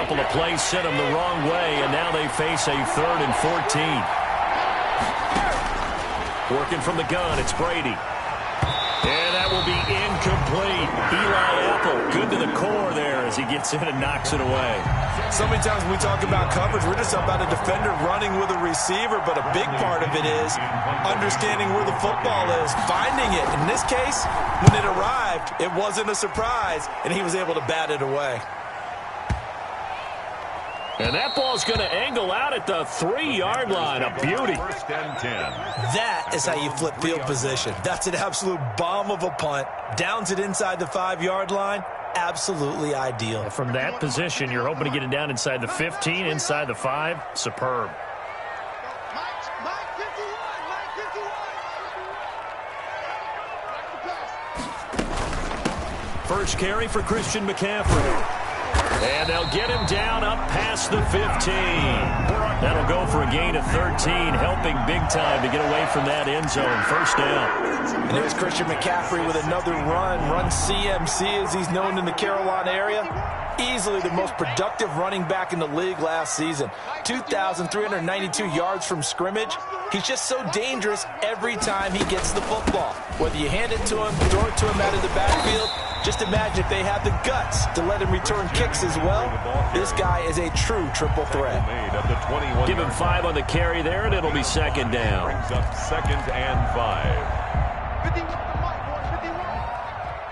couple of plays sent them the wrong way, and now they face a 3rd and 14. Working from the gun, it's Brady. And that will be incomplete. Eli Apple, good to the core there as he gets in and knocks it away. So many times when we talk about coverage, we're just about a defender running with a receiver, but a big part of it is understanding where the football is, finding it. In this case, when it arrived, it wasn't a surprise, and he was able to bat it away. And that ball's going to angle out at the 3-yard line. A beauty. First and 10. That is how you flip field position. That's an absolute bomb of a punt. Downs it inside the 5-yard line. Absolutely ideal. From that position, you're hoping to get it down inside the 15, inside the 5. Superb. First carry for Christian McCaffrey. And they'll get him down up past the 15. That'll go for a gain of 13, helping big time to get away from that end zone. First down. And there's Christian McCaffrey with another run CMC as he's known in the Carolina area. Easily the most productive running back in the league last season. 2,392 yards from scrimmage. He's just so dangerous every time he gets the football. Whether you hand it to him, throw it to him out of the backfield, just imagine if they have the guts to let him return kicks as well. This guy is a true triple threat. Give him 5 on the carry there, and it'll be second down. Brings up 2nd and 5. 51 to Mike, boys, 51.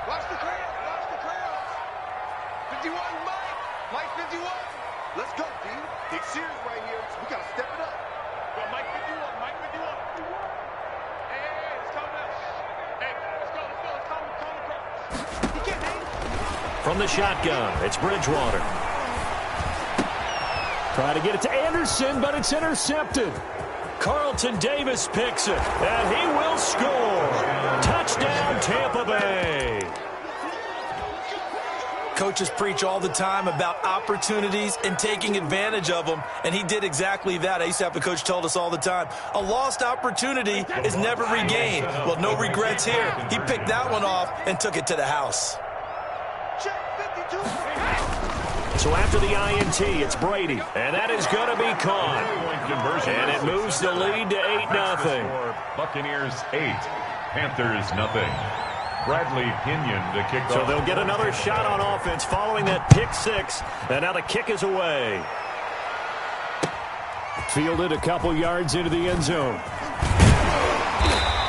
Watch the crowd, watch the crowd. 51, Mike. Mike 51. Let's go, dude. Big series right here. We got to step it up. Go, Mike 51, Mike 51. Hey, let's calm down. Hey, let's go, calm the crowd. He can't hang. From the shotgun, it's Bridgewater. Try to get it to Anderson, but it's intercepted. Carlton Davis picks it, and he will score. Touchdown, Tampa Bay. Coaches preach all the time about opportunities and taking advantage of them, and he did exactly that. I used to have a coach told us all the time, a lost opportunity is never regained. Well, no regrets here. He picked that one off and took it to the house. So after the INT, it's Brady, and that is going to be caught. And it moves the lead to 8-0. Buccaneers 8, Panthers nothing. Bradley Pinion to kick off. So they'll get another shot on offense following that pick 6, and now the kick is away. Fielded a couple yards into the end zone.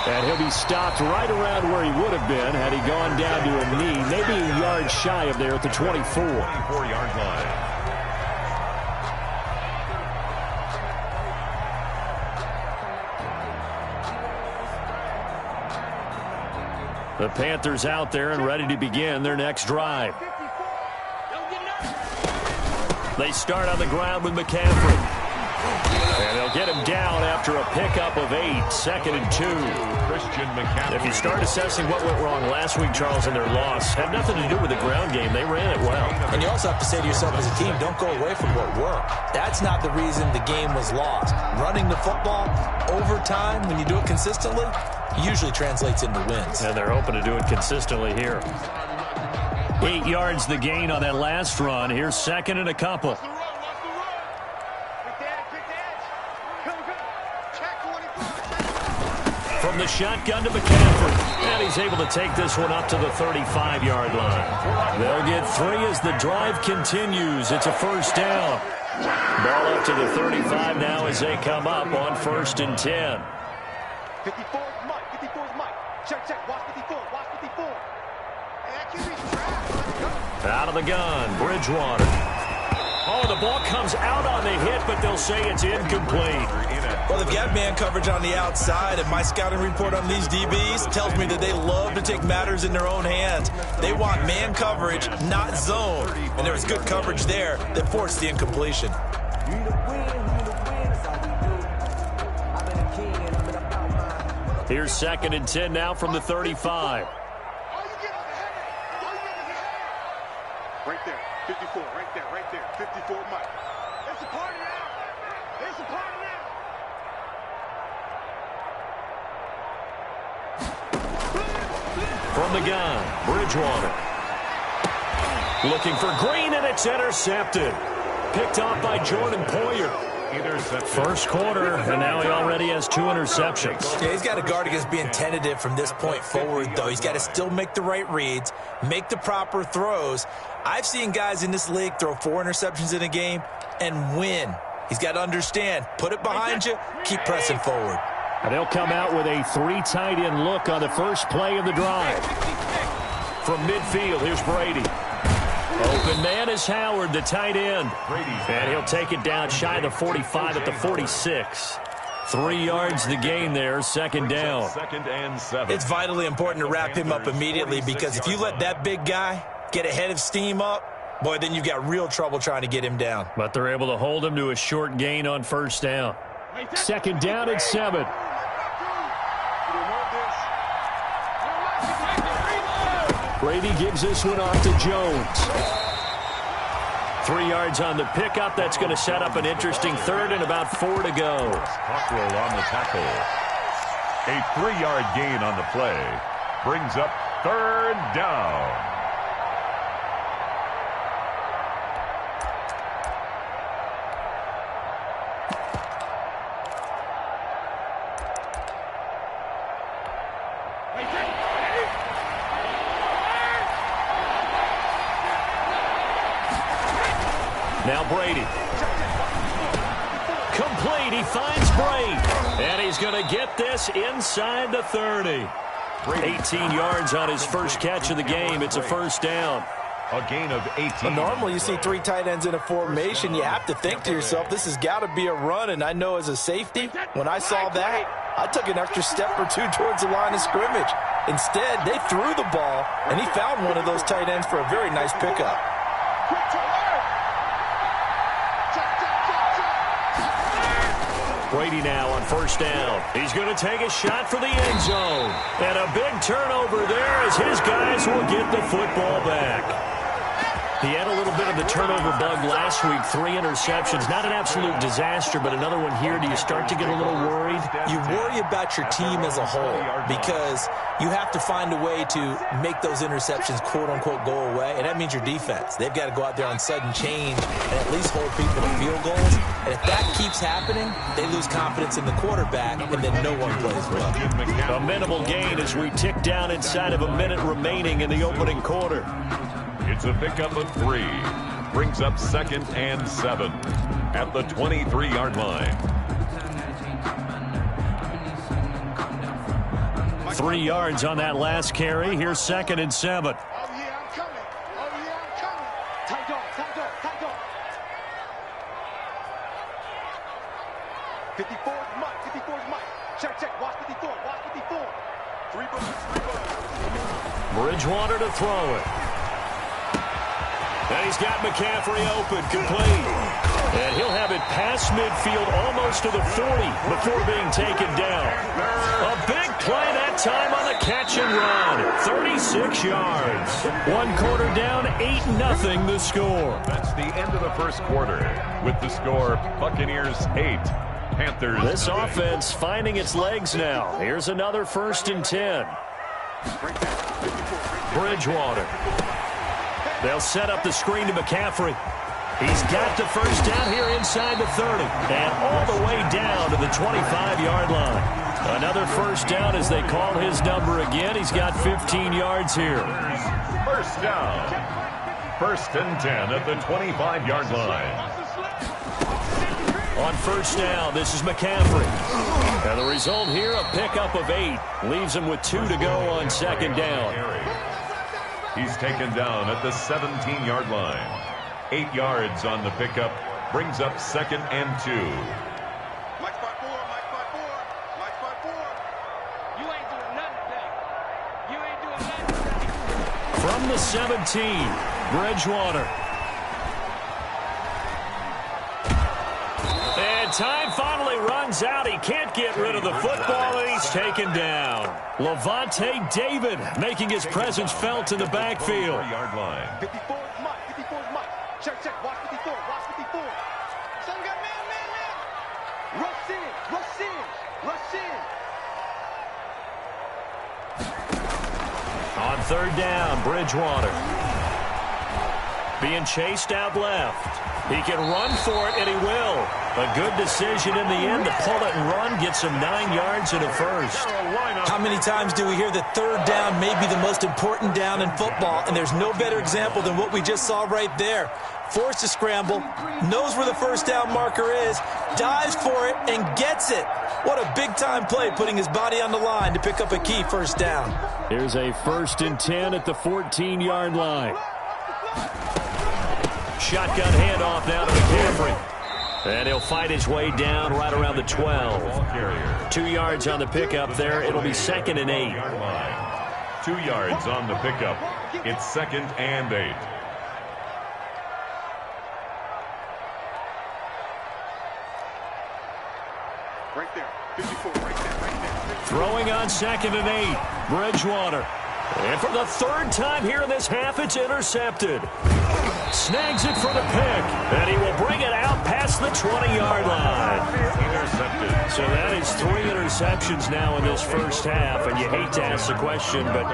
And he'll be stopped right around where he would have been had he gone down to a knee, maybe a yard shy of there at the 24. 24-yard line. The Panthers out there and ready to begin their next drive. They start on the ground with McCaffrey. And they'll get him down after a pickup of 8, 2nd and 2. Christian McCaffrey. If you start assessing what went wrong last week, Charles, in their loss, had nothing to do with the ground game. They ran it well. And you also have to say to yourself as a team, don't go away from what worked. That's not the reason the game was lost. Running the football over time, when you do it consistently, usually translates into wins. And they're hoping to do it consistently here. 8 yards the gain on that last run. Here's 2nd and a couple. From the shotgun to McCaffrey. And he's able to take this one up to the 35-yard line. They'll get 3 as the drive continues. It's a first down. Ball up to the 35 now as they come up on 1st and 10. 54 is Mike. 54 is Mike. Check. Watch 54. Watch 54. Out of the gun, Bridgewater. Oh, the ball comes out on the hit, but they'll say it's incomplete. Well, they've got man coverage on the outside, and my scouting report on these DBs tells me that they love to take matters in their own hands. They want man coverage, not zone. And there was good coverage there that forced the incompletion. Here's 2nd and 10 now from the 35. Right there. 54. Right there. 54 Mike. It's a party now. It's a party now. From the gun, Bridgewater. Looking for Green, and it's intercepted. picked off by Jordan Poyer. First quarter, and now he already has 2 interceptions. Yeah, he's got to guard against being tentative from this point forward, though. He's got to still make the right reads, make the proper throws. I've seen guys in this league throw 4 interceptions in a game and win. He's got to understand, put it behind you, keep pressing forward. And they'll come out with a 3 tight end look on the first play of the drive. From midfield, here's Brady. Open man is Howard, the tight end. And he'll take it down shy of the 45 at the 46. 3 yards the gain there, second down. It's vitally important to wrap him up immediately, because if you let that big guy get ahead of steam up, boy, then you've got real trouble trying to get him down. But they're able to hold him to a short gain on first down. Second down and 7. Brady gives this one off to Jones. 3 yards on the pickup. That's going to set up an interesting third and about 4 to go. Cockrell on the tackle. A 3-yard gain on the play brings up third down. Now Brady. Complete. He finds Brady. And he's going to get this inside the 30. 18 yards on his first catch of the game. It's a first down. A gain of 18. But normally you see 3 tight ends in a formation. You have to think to yourself, this has got to be a run. And I know as a safety, when I saw that, I took an extra step or 2 towards the line of scrimmage. Instead, they threw the ball, and he found one of those tight ends for a very nice pickup. Brady now on first down. He's going to take a shot for the end zone. And a big turnover there as his guys will get the football back. He had a little bit of the turnover bug last week. 3 interceptions. Not an absolute disaster, but another one here. Do you start to get a little worried? You worry about your team as a whole, because you have to find a way to make those interceptions, quote-unquote, go away, and that means your defense. They've got to go out there on sudden change and at least hold people to field goals. And if that keeps happening, they lose confidence in the quarterback, and then no one plays well. A minimal gain as we tick down inside of a minute remaining in the opening quarter. It's a pickup of 3. Brings up second and 7 at the 23-yard line. 3 yards on that last carry. Here's second and 7. Oh, yeah, I'm coming. Oh, yeah, I'm coming. Tight dog, tight dog, tight dog. 54 is Mike, 54 is Mike. Check, watch 54, watch 54. 3 bullets. Bridgewater to throw it. And he's got McCaffrey open, complete. And he'll have it past midfield almost to the 40 before being taken down. A big play that time on the catch and run. 36 yards. 1 quarter down, 8-0 the score. That's the end of the first quarter with the score Buccaneers 8, Panthers. This offense finding its legs now. Here's another 1st and 10. Bridgewater. They'll set up the screen to McCaffrey. He's got the first down here inside the 30. And all the way down to the 25-yard line. Another first down as they call his number again. He's got 15 yards here. First down. 1st and 10 at the 25-yard line. On first down, this is McCaffrey. And the result here, a pickup of 8. Leaves him with 2 to go on second down. He's taken down at the 17-yard line. 8 yards on the pickup. Brings up second and 2. Mike spot 4, Mike spot 4, Mike spot 4. You ain't doing nothing today. You ain't doing nothing today. From the 17, Bridgewater. And time finally runs out. He can't get rid of the football, and he's taken down. Levante David making his presence felt in the backfield. 4-yard line. 54 is Mike, 54 is Mike. Check, watch 54, watch 54. Son got man. Rush in. On third down, Bridgewater. being chased out left. He can run for it, and he will. A good decision in the end to pull it and run, gets him 9 yards and a first. How many times do we hear that third down may be the most important down in football, and there's no better example than what we just saw right there. Forced to scramble, knows where the first down marker is, dives for it, and gets it. What a big-time play, putting his body on the line to pick up a key first down. Here's a 1st and 10 at the 14-yard line. Shotgun handoff now to McCaffrey. And he'll fight his way down right around the 12. 2 yards on the pickup there. It'll be 2nd and 8. 2 yards on the pickup. It's 2nd and 8. Right there. 54, right there. Throwing on 2nd and 8. Bridgewater. And for the 3rd time here in this half, it's intercepted. Snags it for the pick. And he will bring it out past the 20-yard line. Intercepted. So that is 3 interceptions now in this first half. And you hate to ask the question, but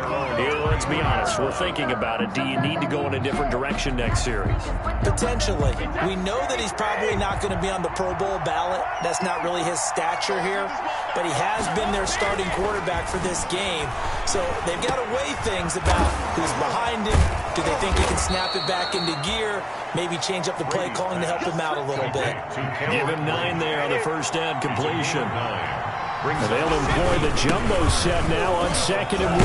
let's be honest. We're thinking about it. Do you need to go in a different direction next series? Potentially. We know that he's probably not going to be on the Pro Bowl ballot. That's not really his stature here. But he has been their starting quarterback for this game. So they've got to weigh things about who's behind him. Do they think he can snap it back into gear? Maybe change up the play calling to help him out a little bit. Give him 9 there on the first down completion. And they'll employ the jumbo set now on 2nd and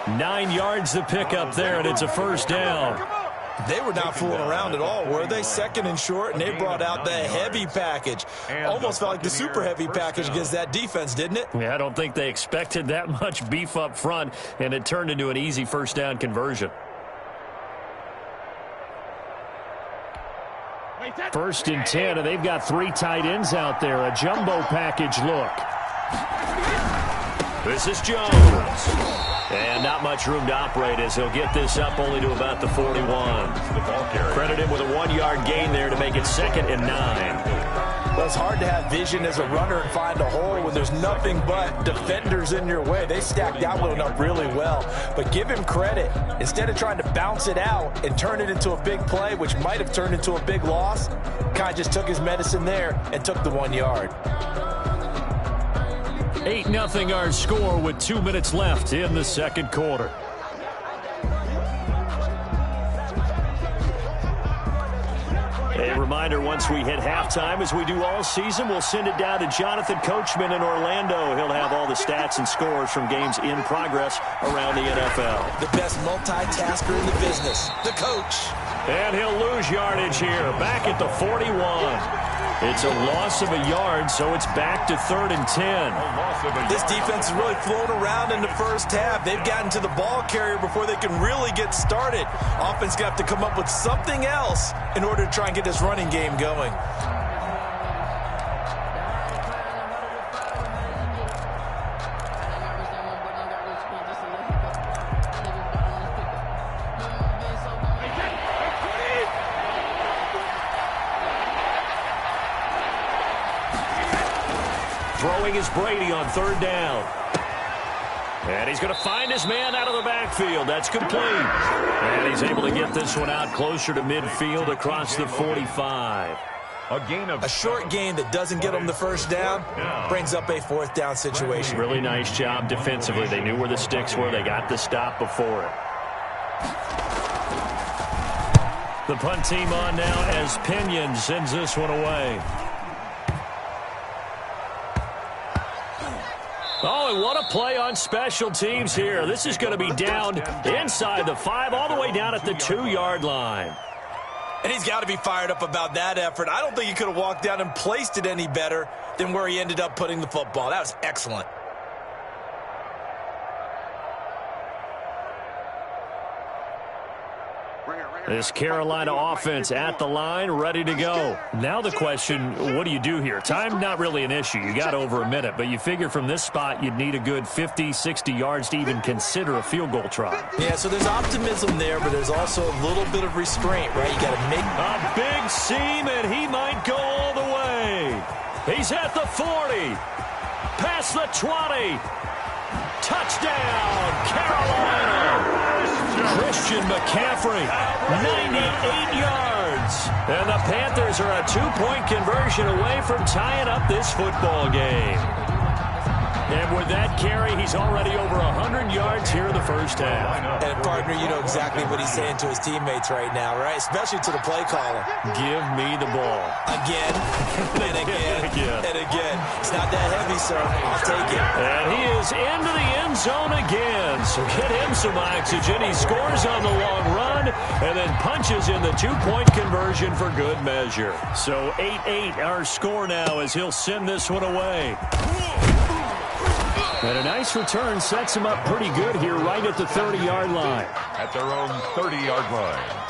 1. 9 yards to pick up there, and it's a first down. They were not fooling around at all, were they? 2nd and short, and they brought out the heavy package. Almost felt like the super heavy package against that defense, didn't it? Yeah, I don't think they expected that much beef up front, and it turned into an easy first down conversion. 1st and 10, and they've got 3 tight ends out there. A jumbo package look. This is Jones. And not much room to operate as he'll get this up only to about the 41. Credit him with a 1-yard gain there to make it 2nd and 9. Well, it's hard to have vision as a runner and find a hole when there's nothing but defenders in your way. They stacked that one up really well. But give him credit. Instead of trying to bounce it out and turn it into a big play, which might have turned into a big loss, kind of just took his medicine there and took the 1 yard. 8-0 our score with 2 minutes left in the second quarter. A reminder, once we hit halftime, as we do all season, we'll send it down to Jonathan Coachman in Orlando. He'll have all the stats and scores from games in progress around the NFL. The best multitasker in the business, the coach. And he'll lose yardage here, back at the 41. It's a loss of a yard, so it's back to 3rd and 10. This defense is really flown around in the first half. They've gotten to the ball carrier before they can really get started. Offense got to come up with something else in order to try and get this running game going. Throwing is Brady on 3rd down. And he's going to find his man out of the backfield. That's complete. And he's able to get this one out closer to midfield across the 45. A short gain that doesn't get them the first down brings up a 4th down situation. Really nice job defensively. They knew where the sticks were. They got the stop before it. The punt team on now as Pinion sends this one away. Oh, and what a play on special teams here. This is going to be down inside the 5, all the way down at the 2-yard line. And he's got to be fired up about that effort. I don't think he could have walked down and placed it any better than where he ended up putting the football. That was excellent. This Carolina offense at the line, ready to go. Now the question, what do you do here? Time, not really an issue. You got over a minute, but you figure from this spot you'd need a good 50, 60 yards to even consider a field goal try. Yeah, so there's optimism there, but there's also a little bit of restraint, right? You got to make a big seam, and he might go all the way. He's at the 40, past the 20. Touchdown, Carolina! Christian McCaffrey, 98 yards. And the Panthers are a 2-point conversion away from tying up this football game. And with that carry, he's already over 100 yards here in the first half. And, partner, you know exactly what he's saying to his teammates right now, right? Especially to the play caller. Give me the ball. Again, and again, and again. It's not that heavy, sir. I'll take it. And he is into the end zone again. So get him some oxygen. He scores on the long run and then punches in the 2-point conversion for good measure. So 8-8 our score now as he'll send this one away. And a nice return sets him up pretty good here right at the 30-yard line. At their own 30-yard line.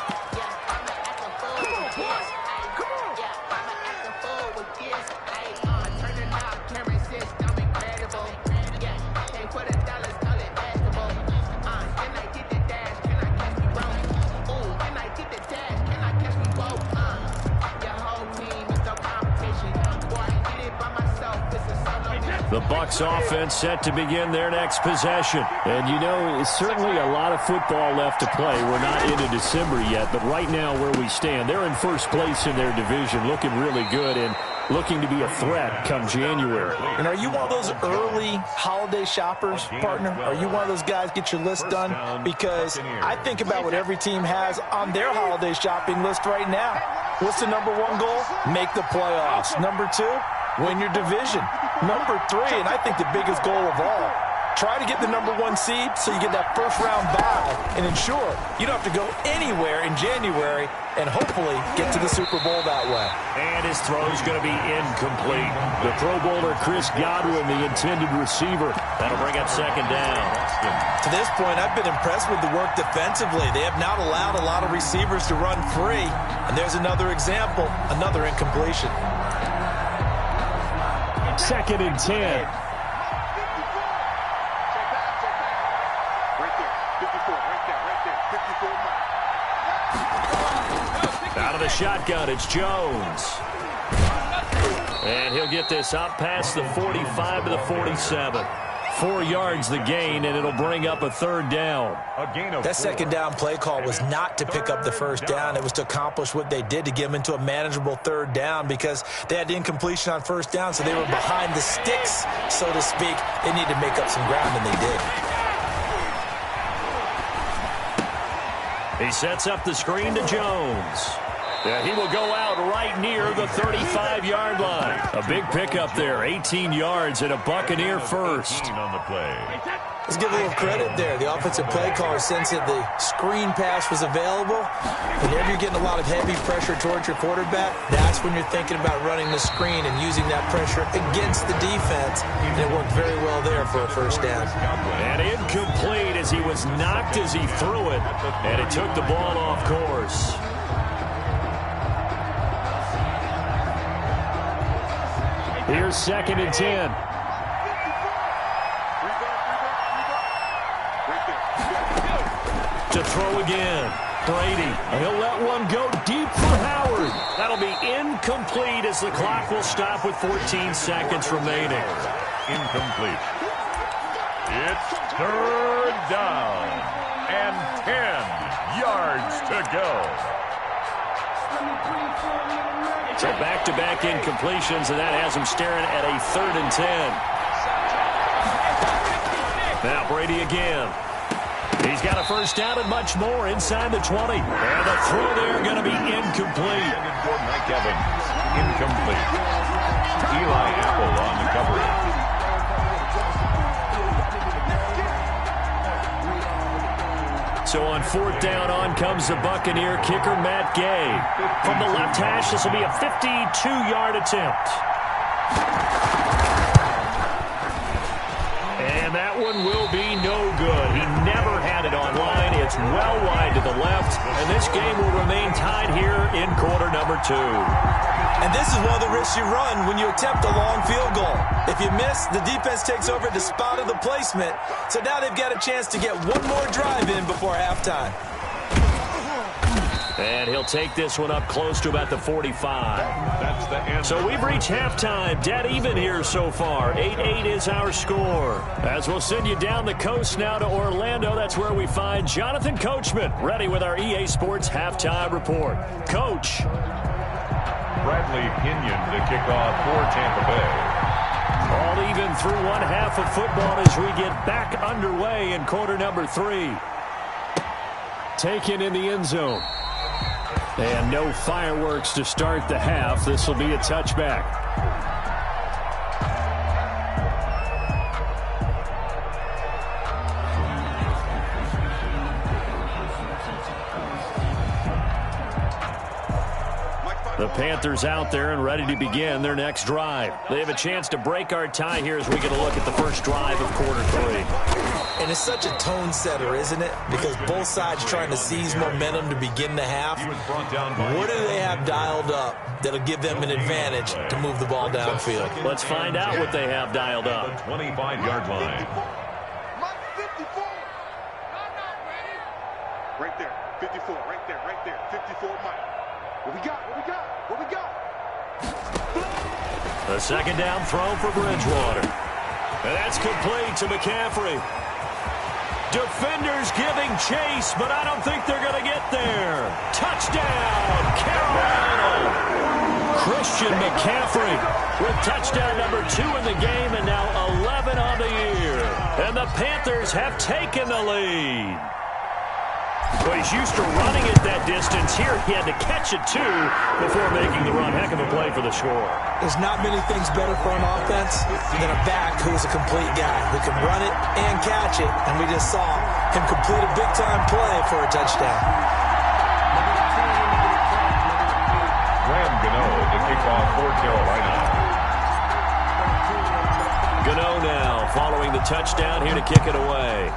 The Bucs offense set to begin their next possession. And, you know, it's certainly a lot of football left to play. We're not into December yet, but right now where we stand, they're in first place in their division, looking really good and looking to be a threat come January. And are you one of those early holiday shoppers, partner? Are you one of those guys get your list done? Because I think about what every team has on their holiday shopping list right now. What's the number one goal? Make the playoffs. Number two, win your division. Number three, and I think the biggest goal of all, try to get the number one seed so you get that first-round bye and ensure you don't have to go anywhere in January and hopefully get to the Super Bowl that way. And his throw's going to be incomplete. The Pro Bowler Chris Godwin, the intended receiver. That'll bring up second down. To this point, I've been impressed with the work defensively. They have not allowed a lot of receivers to run free. And there's another example, another incompletion. Second and 10. Right there. 54, right there. 54 Out of the shotgun, it's Jones. And he'll get this up past the 45 to the 47. 4 yards the gain, and it'll bring up a third down. That second down play call was not to pick up the first down. It was to accomplish what they did to get them into a manageable third down because they had the incompletion on first down, so they were behind the sticks, so to speak. They needed to make up some ground, and they did. He sets up the screen to Jones. Yeah, he will go out right near the 35-yard line. A big pickup there, 18 yards and a Buccaneer first. On the play. Let's give a little credit there. The offensive play caller sensed that the screen pass was available. Whenever you're getting a lot of heavy pressure towards your quarterback, that's when you're thinking about running the screen and using that pressure against the defense. And it worked very well there for a first down. And incomplete as he was knocked as he threw it. And it took the ball off course. Here's second and 10. To throw again. Brady. He'll let one go deep for Howard. That'll be incomplete as the clock will stop with 14 seconds remaining. Incomplete. It's third down and 10 yards to go. So back-to-back incompletions, and that has him staring at a 3rd and 10. Now Brady again. He's got a first down and much more inside the 20. And the throw there going to be incomplete. For Mike Evans. Incomplete. Eli Apple on the coverage. So on 4th down, on comes the Buccaneer kicker, Matt Gay. From the left hash, this will be a 52-yard attempt. And that one will be no good. He never had it on line. It's well wide to the left. And this game will remain tied here in quarter number 2. And this is one of the risks you run when you attempt a long field goal. If you miss, the defense takes over the spot of the placement. So now they've got a chance to get one more drive in before halftime. And he'll take this one up close to about the 45. That's the end. So we've reached halftime. Dead even here so far. 8-8 is our score. As we'll send you down the coast now to Orlando, that's where we find Jonathan Coachman, ready with our EA Sports halftime report. Coach. Bradley Pinion to kick off for Tampa Bay. All even through one half of football as we get back underway in quarter number 3. Taken in the end zone. And no fireworks to start the half. This will be a touchback. The Panthers out there and ready to begin their next drive. They have a chance to break our tie here as we get a look at the first drive of quarter 3. And it's such a tone setter, isn't it? Because both sides trying to seize momentum to begin the half. What do they have dialed up that'll give them an advantage to move the ball downfield? Let's find out what they have dialed up. The 25-yard line. Mike 54. Right there. 54. Right there. Right there. 54 Mike. What we got? What we got? What we got? A second down throw for Bridgewater. And that's complete to McCaffrey. Defenders giving chase, but I don't think they're going to get there. Touchdown, Carolina. Christian McCaffrey with touchdown number 2 in the game and now 11 on the year. And the Panthers have taken the lead. Well, he's used to running it that distance. Here he had to catch it, too, before making the run. Heck of a play for the score. There's not many things better for an offense than a back who's a complete guy, who can run it and catch it. And we just saw him complete a big-time play for a touchdown. Graham Gano to kick off for Carolina. Gano now following the touchdown here to kick it away.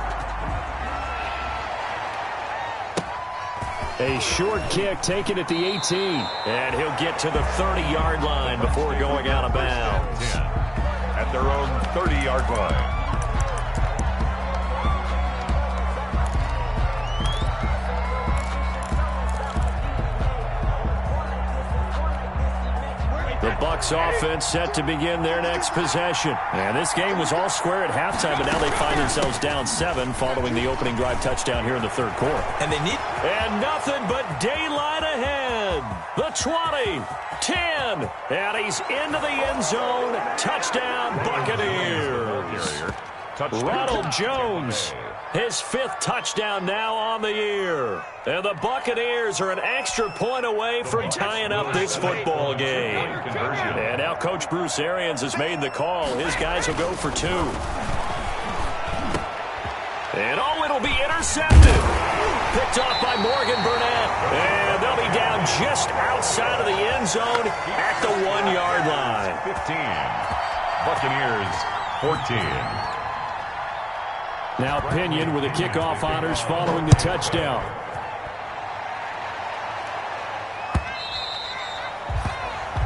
A short kick taken at the 18. And he'll get to the 30-yard line before going out of bounds. At their own 30-yard line. The Bucs offense set to begin their next possession. And this game was all square at halftime, but now they find themselves down 7 following the opening drive touchdown here in the third quarter. And nothing but daylight ahead. The 20, 10, and he's into the end zone. Touchdown, Buccaneers. Ronald Jones, his 5th touchdown now on the year. And the Buccaneers are an extra point away from tying up this football game. And now Coach Bruce Arians has made the call. His guys will go for 2. And it'll be intercepted. Picked off by Morgan Burnett. And they'll be down just outside of the end zone at the 1-yard line. 15. Buccaneers 14. Now Pinion with the kickoff honors following the touchdown.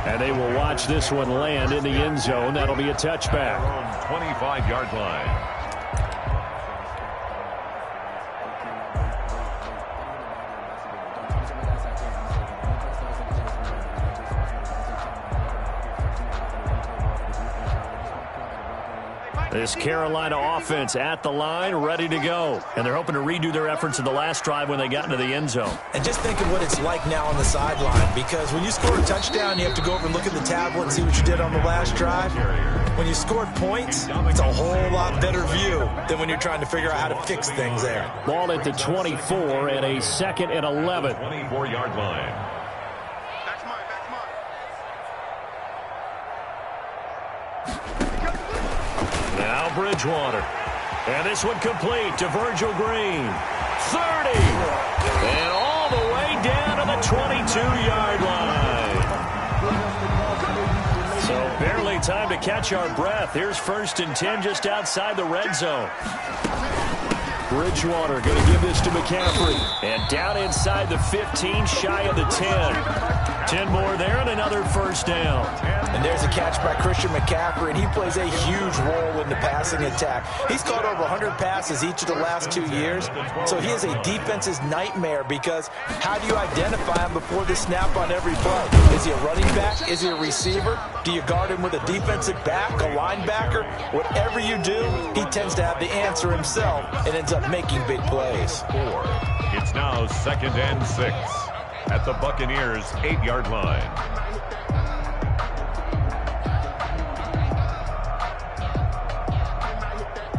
And they will watch this one land in the end zone. That'll be a touchback. 25-yard line. This Carolina offense at the line, ready to go. And they're hoping to redo their efforts in the last drive when they got into the end zone. And just think of what it's like now on the sideline, because when you score a touchdown, you have to go over and look at the tablet and see what you did on the last drive. When you scored points, it's a whole lot better view than when you're trying to figure out how to fix things there. Ball at the 24 and a 2nd and 11. 24-yard line. Now Bridgewater. And this one complete to Virgil Green. 30. And all the way down to the 22-yard line. So barely time to catch our breath. Here's 1st and 10 just outside the red zone. Bridgewater going to give this to McCaffrey. And down inside the 15, shy of the 10. 10 more there and another 1st down. And There's a catch by Christian McCaffrey, and he plays a huge role in the passing attack. He's caught over 100 passes each of the last 2 years, so he is a defense's nightmare because how do you identify him before the snap on every play? Is he a running back? Is he a receiver? Do you guard him with a defensive back, a linebacker? Whatever you do, he tends to have the answer himself and ends up making big plays. It's now 2nd and 6 at the Buccaneers' 8-yard line.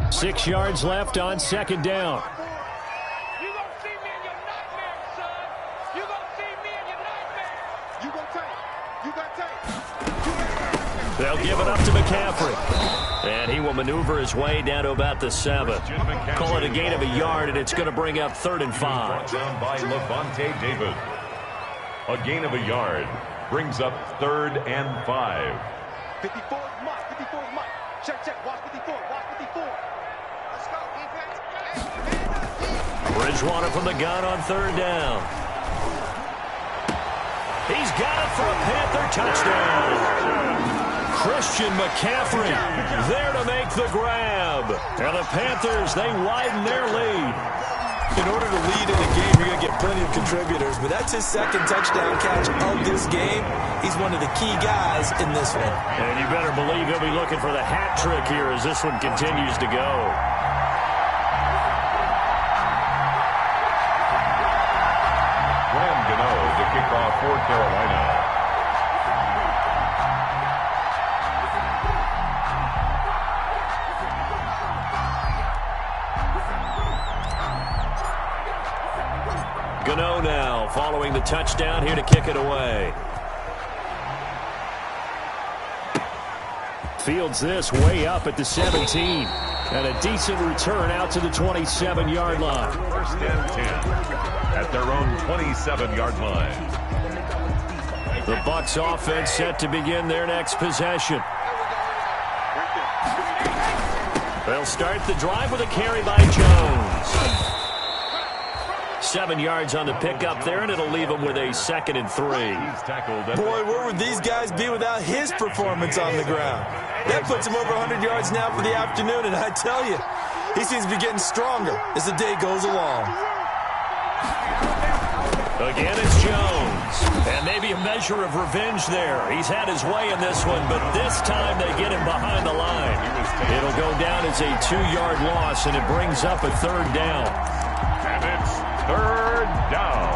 Six yards left on 2nd down. You gonna see me in your nightmare, son. You gonna see me in your nightmare. You gonna take. You gonna take. They'll give it up to McCaffrey. And he will maneuver his way down to about the 7. Call it a gain of a yard, and it's going to bring up 3rd and 5. Brought down by Levante David. A gain of a yard brings up 3rd and 5. 54 is Mike. 54 is Mike. Check, check. Watch 54. Watch 54. Let's go, defense. Bridgewater from the gun on 3rd down. He's got it for a Panther touchdown. Christian McCaffrey there to make the grab. And the Panthers, they widen their lead. In order to lead in a game, you're going to get plenty of contributors, but that's his 2nd touchdown catch of this game. He's one of the key guys in this one. And you better believe he'll be looking for the hat trick here as this one continues to go. Graham Gano to kick off for Carolina. Gano now following the touchdown here to kick it away. Fields this way up at the 17. And a decent return out to the 27-yard line. 1st and 10 at their own 27-yard line. The Bucs offense set to begin their next possession. They'll start the drive with a carry by Jones. 7 yards on the pickup there, and it'll leave him with a 2nd and 3. Boy, where would these guys be without his performance on the ground? That puts him over 100 yards now for the afternoon, and I tell you, he seems to be getting stronger as the day goes along. Again, it's Jones. And maybe a measure of revenge there. He's had his way in this one, but this time they get him behind the line. It'll go down as a 2-yard loss, and it brings up a 3rd down. And it's 3rd down.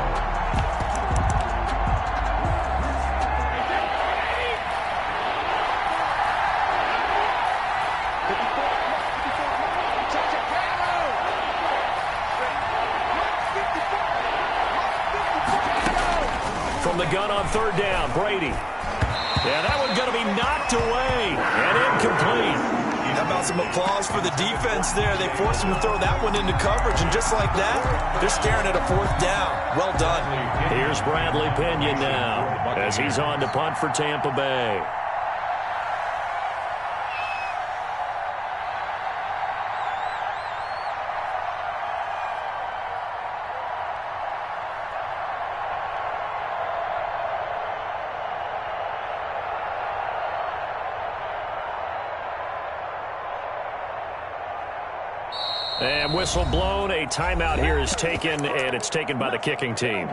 From the gun on 3rd down, Brady. Yeah, that one's going to be knocked away and incomplete. How about some applause for the defense there? They forced him to throw that one into coverage, and just like that, they're staring at a 4th down. Well done. Here's Bradley Pinion now as he's on to punt for Tampa Bay. And whistle blown. A timeout here is taken, and it's taken by the kicking team.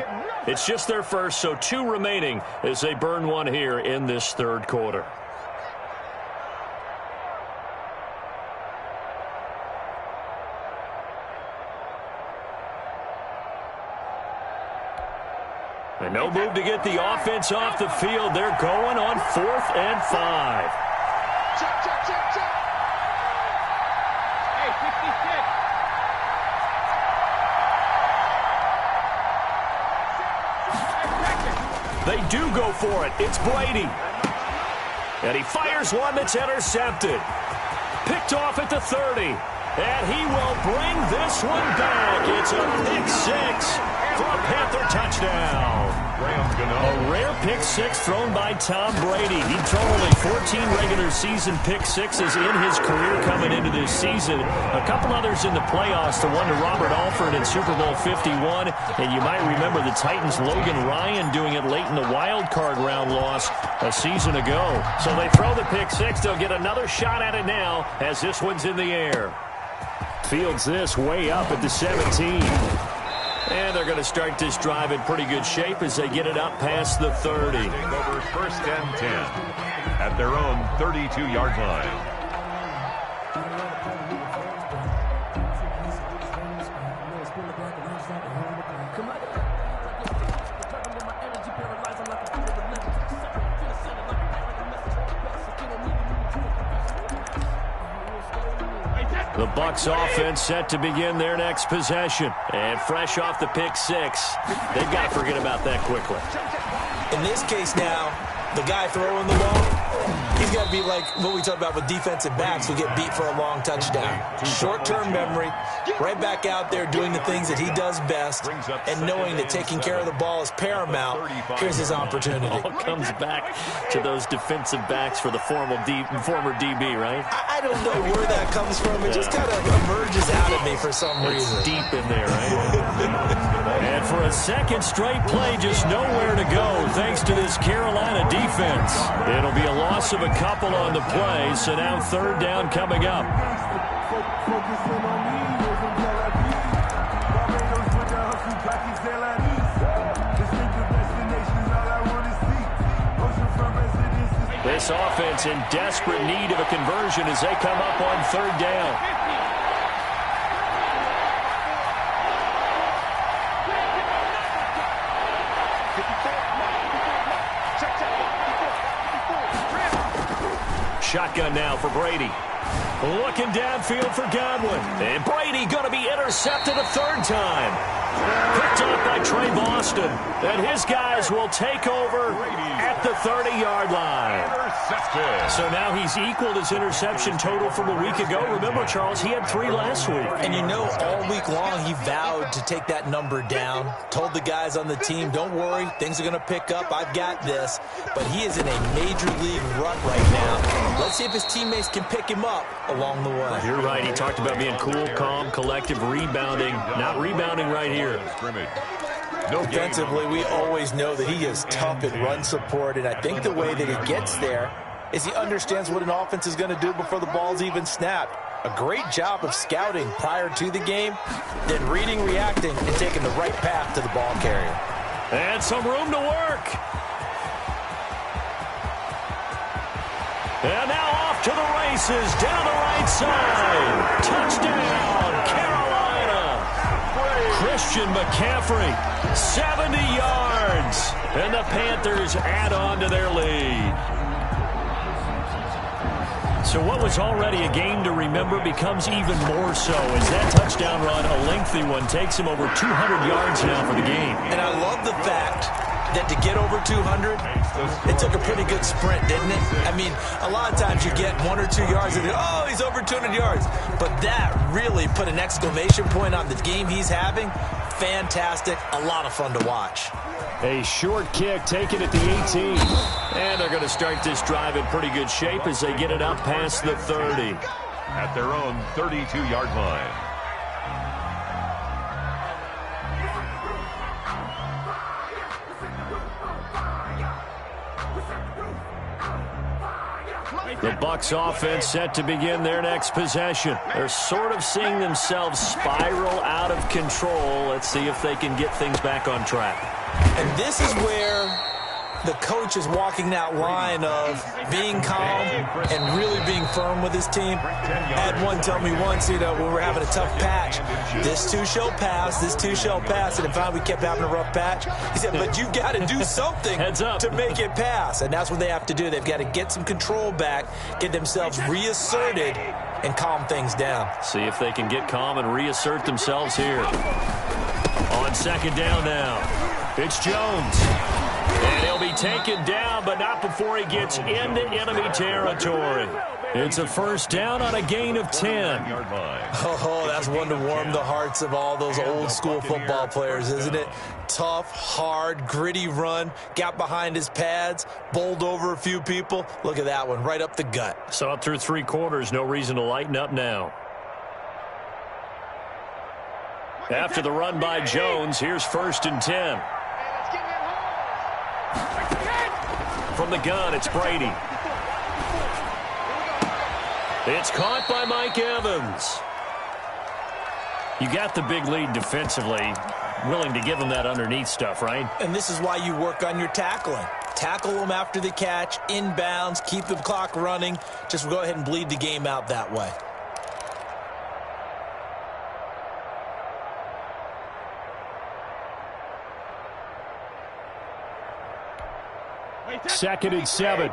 It's just their first, so 2 remaining as they burn one here in this 3rd quarter. And no move to get the offense off the field. They're going on 4th and 5. Check, check, check, check. Hey, 56. They do go for it. It's Brady. And he fires one that's intercepted. Picked off at the 30. And he will bring this one back. It's a pick 6 for a Panther touchdown. A rare pick 6 thrown by Tom Brady. He'd thrown only 13 regular season pick sixes in his career coming into this season. A couple others in the playoffs, the one to Robert Alford in Super Bowl 51. And you might remember the Titans' Logan Ryan doing it late in the wild card round loss a season ago. So they throw the pick six. They'll get another shot at it now as this one's in the air. Fields this way up at the 17. And they're going to start this drive in pretty good shape as they get it up past the 30. Over first and 10 at their own 32-yard line. The Bucs offense set to begin their next possession. And fresh off the pick six, they've got to forget about that quickly. In this case now, the guy throwing the ball, he's got to be like what we talked about with defensive backs who get beat for a long touchdown. Short-term memory, right back out there doing the things that he does best, and knowing that taking care of the ball is paramount. Here's his opportunity. It all comes back to those defensive backs for the former DB, right? I don't know where that comes from. It just kind of emerges out of me for some reason. It's deep in there, right? And for a second straight play, just nowhere to go thanks to this Carolina defense. It'll be a loss of a couple on the play, so now third down coming up. This offense in desperate need of a conversion as they come up on third down. Shotgun now for Brady. Looking downfield for Godwin. And Brady going to be intercepted a third time. Picked up by Trey Boston. And his guys will take over at the 30-yard line. So now he's equaled his interception total from a week ago. Remember, Charles, he had 3 last week. And you know, all week long he vowed to take that number down. Told the guys on the team, don't worry, things are going to pick up. I've got this. But he is in a major league rut right now. Let's see if his teammates can pick him up along the way. You're right. He talked about being cool, calm, collective, rebounding. Not rebounding right here. Defensively, we always know that he is tough in run support, and I think the way that he gets there is he understands what an offense is going to do before the ball's even snapped. A great job of scouting prior to the game, then reading, reacting, and taking the right path to the ball carrier. And some room to work. And now off to the races, down the right side. Touchdown, Carolina. Christian McCaffrey, 70 yards. And the Panthers add on to their lead. So what was already a game to remember becomes even more so as that touchdown run, a lengthy one, takes him over 200 yards now for the game. And I love the fact that to get over 200, it took a pretty good sprint, didn't it? I mean, a lot of times you get 1 or 2 yards and oh, he's over 200 yards. But that really put an exclamation point on the game he's having. Fantastic. A lot of fun to watch. A short kick taken at the 18. And they're going to start this drive in pretty good shape as they get it up past the 30. At their own 32-yard line. The Bucs offense set to begin their next possession. They're sort of seeing themselves spiral out of control. Let's see if they can get things back on track. And this is where the coach is walking that line of being calm and really being firm with his team. I had one tell me once, when we're having a tough patch, this too shall pass, this too shall pass. And finally we kept having a rough patch. He said, but you've got to do something to make it pass. And that's what they have to do. They've got to get some control back, get themselves reasserted, and calm things down. See if they can get calm and reassert themselves here. On second down now, it's Jones. And he'll be taken down, but not before he gets into enemy territory. It's a first down on a gain of 10. Oh, that's one to warm the hearts of all those old school football players, isn't it? Tough, hard, gritty run, got behind his pads, bowled over a few people. Look at that one, right up the gut. Saw it through 3 quarters, no reason to lighten up now. After the run by Jones, here's 1st and 10. From the gun, it's Brady. It's caught by Mike Evans. You got the big lead defensively. Willing to give him that underneath stuff, right? And this is why you work on your tackling. Tackle them after the catch, inbounds, keep the clock running. Just go ahead and bleed the game out that way. Second and 7.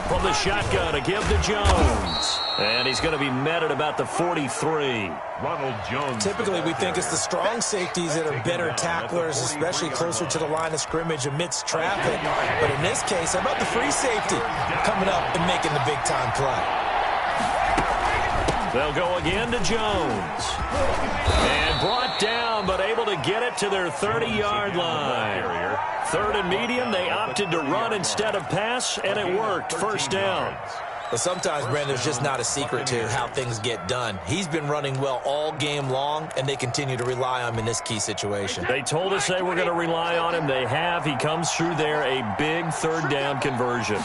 From the shotgun, a give to Jones. And he's going to be met at about the 43. Ronald Jones. Typically, we think it's the strong safeties that are better tacklers, especially closer to the line of scrimmage amidst traffic. But in this case, how about the free safety coming up and making the big-time play? They'll go again to Jones. And brought down, but able to get it to their 30-yard line. 3rd and medium, they opted to run instead of pass, and it worked. First down. But sometimes, Brandon, there's just not a secret to how things get done. He's been running well all game long, and they continue to rely on him in this key situation. They told us they were going to rely on him. They have. He comes through there, a big 3rd down conversion.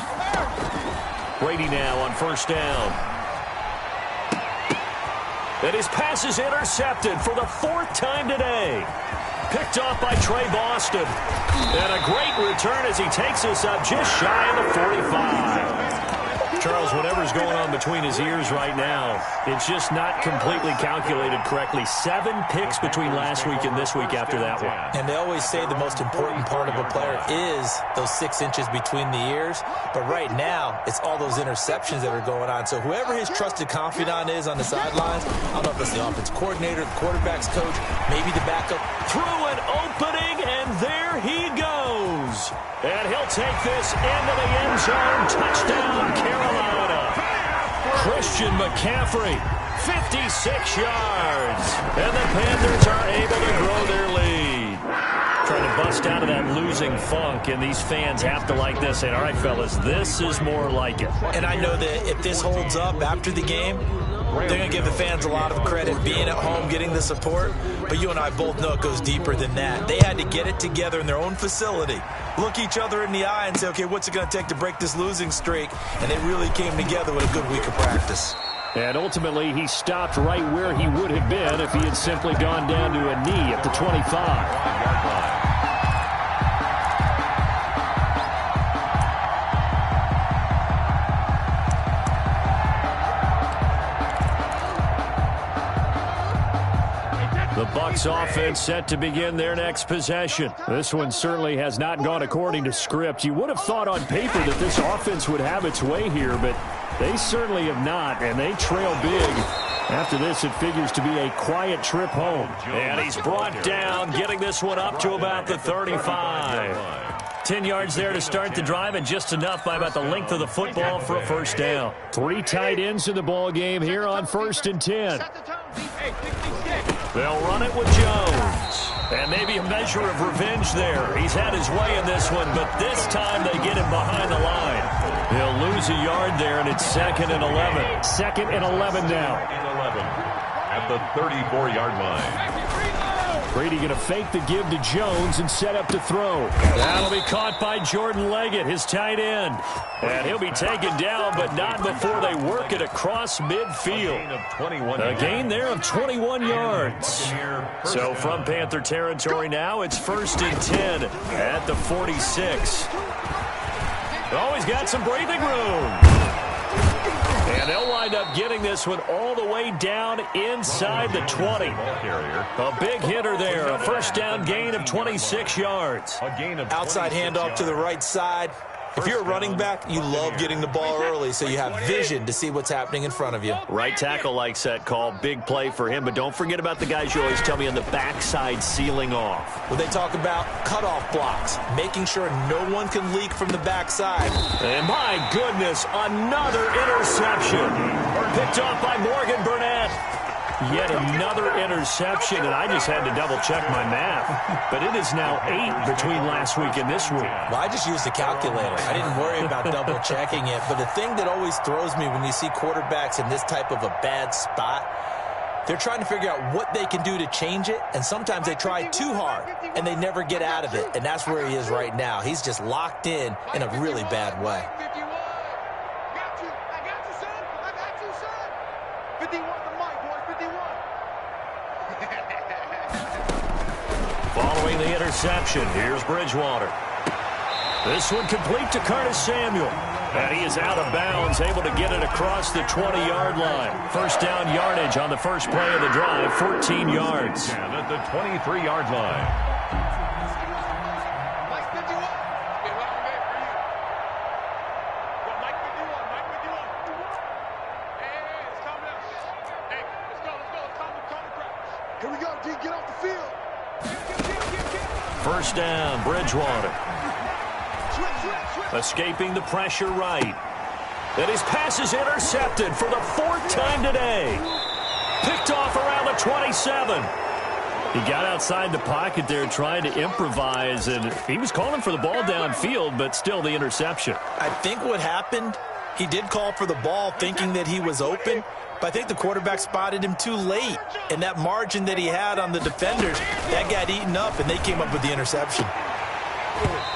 Brady now on 1st down. And his pass is intercepted for the 4th time today. Picked off by Trey Boston. And a great return as he takes us up just shy of the 45. Charles, whatever's going on between his ears right now, it's just not completely calculated correctly. 7 picks between last week and this week after that one. And they always say the most important part of a player is those 6 inches between the ears. But right now, it's all those interceptions that are going on. So whoever his trusted confidant is on the sidelines, I don't know if it's the offense coordinator, the quarterback's coach, maybe the backup. Through an opening, and there he goes. And he'll take this into the end zone. Touchdown, Carolina. Christian McCaffrey, 56 yards. And the Panthers are able to grow their lead. Trying to bust out of that losing funk, and these fans have to like this. And all right, fellas, this is more like it. And I know that if this holds up after the game, they're going to give the fans a lot of credit being at home, getting the support. But you and I both know it goes deeper than that. They had to get it together in their own facility, look each other in the eye and say, okay, what's it going to take to break this losing streak? And they really came together with a good week of practice. And ultimately, he stopped right where he would have been if he had simply gone down to a knee at the 25. The Bucs offense set to begin their next possession. This one certainly has not gone according to script. You would have thought on paper that this offense would have its way here, but they certainly have not, and they trail big. After this, it figures to be a quiet trip home. And he's brought down, getting this one up to about the 35. 10 yards there to start the drive, and just enough by about the length of the football for a first down. 3 tight ends in the ball game here on 1st and 10. They'll run it with Jones. And maybe a measure of revenge there. He's had his way in this one, but this time they get him behind the line. He'll lose a yard there, and it's 2nd and 11. 2nd and 11 now. At the 34-yard line. Brady going to fake the give to Jones and set up to throw. That'll be caught by Jordan Leggett, his tight end. And he'll be taken down, but not before they work it across midfield. A gain there of 21 yards. So from Panther territory now, it's 1st and 10 at the 46. Always got some breathing room. And they'll wind up getting this one all the way down inside the 20. A big hitter there. A first down gain of 26 yards. Outside handoff to the right side. If you're a running back, you love getting the ball early so you have vision to see what's happening in front of you. Right tackle likes that call. Big play for him, but don't forget about the guys you always tell me on the backside sealing off. When they talk about cutoff blocks, making sure no one can leak from the backside. And my goodness, another interception. Picked off by Morgan Burnett. Yet another interception, and I just had to double-check my math. But it is now 8 between last week and this week. Well, I just used a calculator. I didn't worry about double-checking it. But the thing that always throws me when you see quarterbacks in this type of a bad spot, they're trying to figure out what they can do to change it, and sometimes they try too hard, and they never get out of it. And that's where he is right now. He's just locked in a really bad way. Following the interception, here's Bridgewater. This one complete to Curtis Samuel. And he is out of bounds, able to get it across the 20-yard line. First down yardage on the first play of the drive, 14 yards. And at the 23-yard line. Here we go, D. Get off the field. First down, Bridgewater. Escaping the pressure right. And his pass is intercepted for the 4th time today. Picked off around the 27. He got outside the pocket there trying to improvise, and he was calling for the ball downfield, but still the interception. I think what happened, he did call for the ball thinking that he was open, but I think the quarterback spotted him too late. And that margin that he had on the defenders, that got eaten up, and they came up with the interception.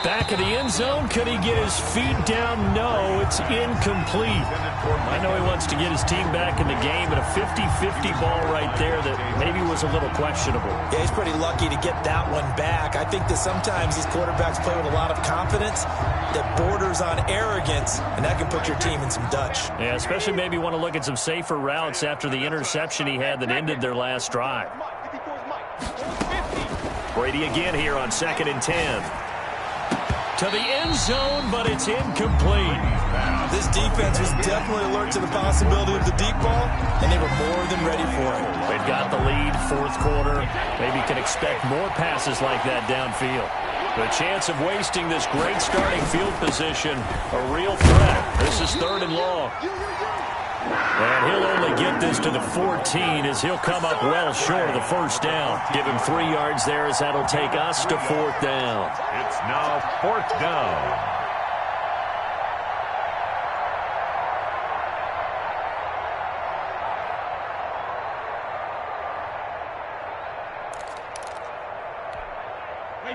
Back in the end zone, could he get his feet down? No, it's incomplete. I know he wants to get his team back in the game, but a 50-50 ball right there that maybe was a little questionable. Yeah, he's pretty lucky to get that one back. I think that sometimes these quarterbacks play with a lot of confidence that borders on arrogance, and that can put your team in some Dutch. Yeah, especially maybe want to look at some safer routes after the interception he had that ended their last drive. Brady again here on 2nd and 10. To the end zone, but it's incomplete. This defense was definitely alert to the possibility of the deep ball, and they were more than ready for it. They've got the lead, 4th quarter. Maybe can expect more passes like that downfield. The chance of wasting this great starting field position, a real threat. This is 3rd and long. And he'll only get this to the 14 as he'll come up well short of the first down. Give him 3 yards there as that'll take us to 4th down. It's now 4th down.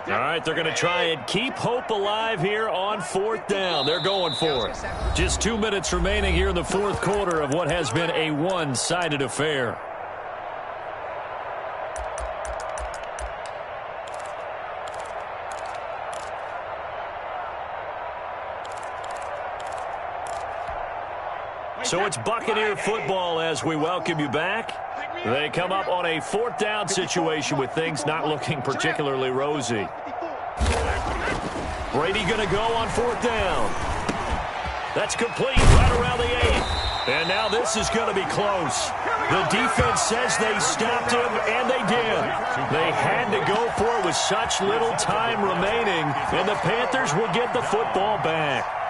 All right, they're going to try and keep hope alive here on 4th down. They're going for it. Just 2 minutes remaining here in the 4th quarter of what has been a one-sided affair. So it's Buccaneer football as we welcome you back. They come up on a 4th down situation with things not looking particularly rosy. Brady going to go on 4th down. That's complete right around the 8. And now this is going to be close. The defense says they stopped him, and they did. They had to go for it with such little time remaining, and the Panthers will get the football back.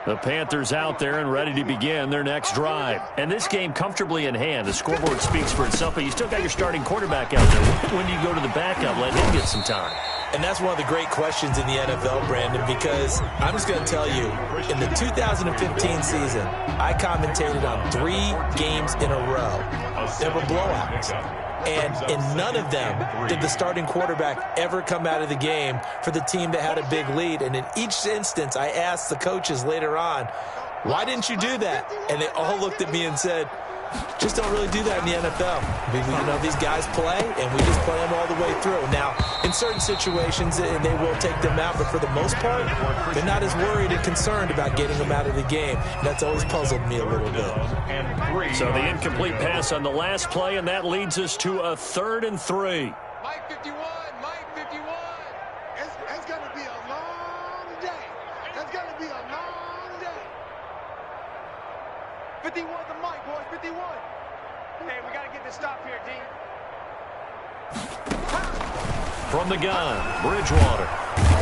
The Panthers out there and ready to begin their next drive. And this game comfortably in hand. The scoreboard speaks for itself, but you still got your starting quarterback out there. When do you go to the backup? Let him get some time. And that's one of the great questions in the NFL, Brandon, because I'm just going to tell you, in the 2015 season, I commentated on 3 games in a row. There were blowouts. And in none of them did the starting quarterback ever come out of the game for the team that had a big lead. And in each instance, I asked the coaches later on, why didn't you do that? And they all looked at me and said, Just don't really do that in the NFL. I mean, these guys play, and we just play them all the way through. Now, in certain situations, and they will take them out, but for the most part, they're not as worried and concerned about getting them out of the game. And that's always puzzled me a little bit. So the incomplete pass on the last play, and that leads us to a 3rd and 3. Mike 51, Mike 51. It's going to be a long day. It's going to be a long day. 51 to Mike, boys, 51. Hey, we got to get this stop here, D. From the gun, Bridgewater.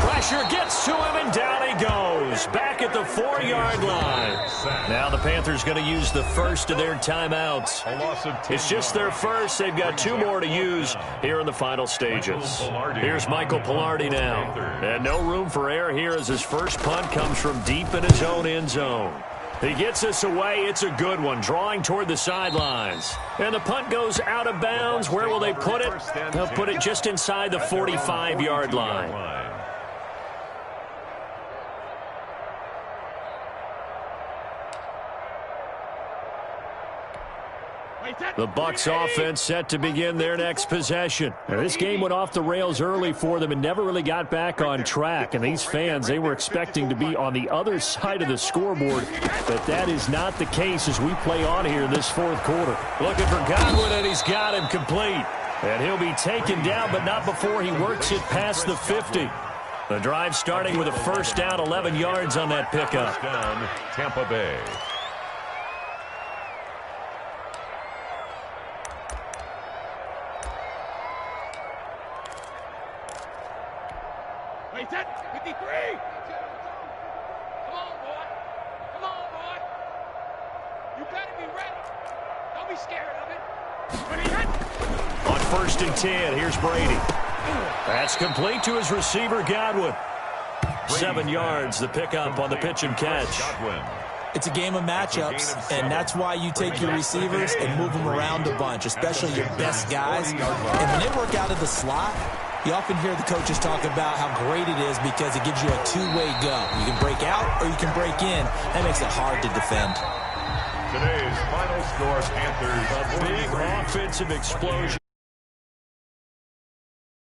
Pressure gets to him, and down he goes. Back at the 4-yard line. Now the Panthers going to use the first of their timeouts. It's just their first. They've got 2 more to use here in the final stages. Here's Michael Pilardi now. And no room for error here as his first punt comes from deep in his own end zone. He gets this away. It's a good one, drawing toward the sidelines. And the punt goes out of bounds. Where will they put it? They'll put it just inside the 45-yard line. The Bucs offense set to begin their next possession. Now, this game went off the rails early for them and never really got back on track. And these fans, they were expecting to be on the other side of the scoreboard, but that is not the case as we play on here in this 4th quarter. Looking for Godwin, and he's got him complete. And he'll be taken down, but not before he works it past the 50. The drive starting with a first down, 11 yards on that pickup. First down, Tampa Bay. Wait, that 53. Come on, boy. Come on, boy. You better be ready. Don't be scared of it. On 1st and 10, here's Brady. That's complete to his receiver, Godwin. 7 yards, the pickup on the pitch and catch. It's a game of matchups, and that's why you take your receivers and move them around a bunch, especially your best guys. And when they work out of the slot, you often hear the coaches talk about how great it is because it gives you a 2-way go. You can break out or you can break in. That makes it hard to defend. Today's final score, Panthers. A big offensive explosion.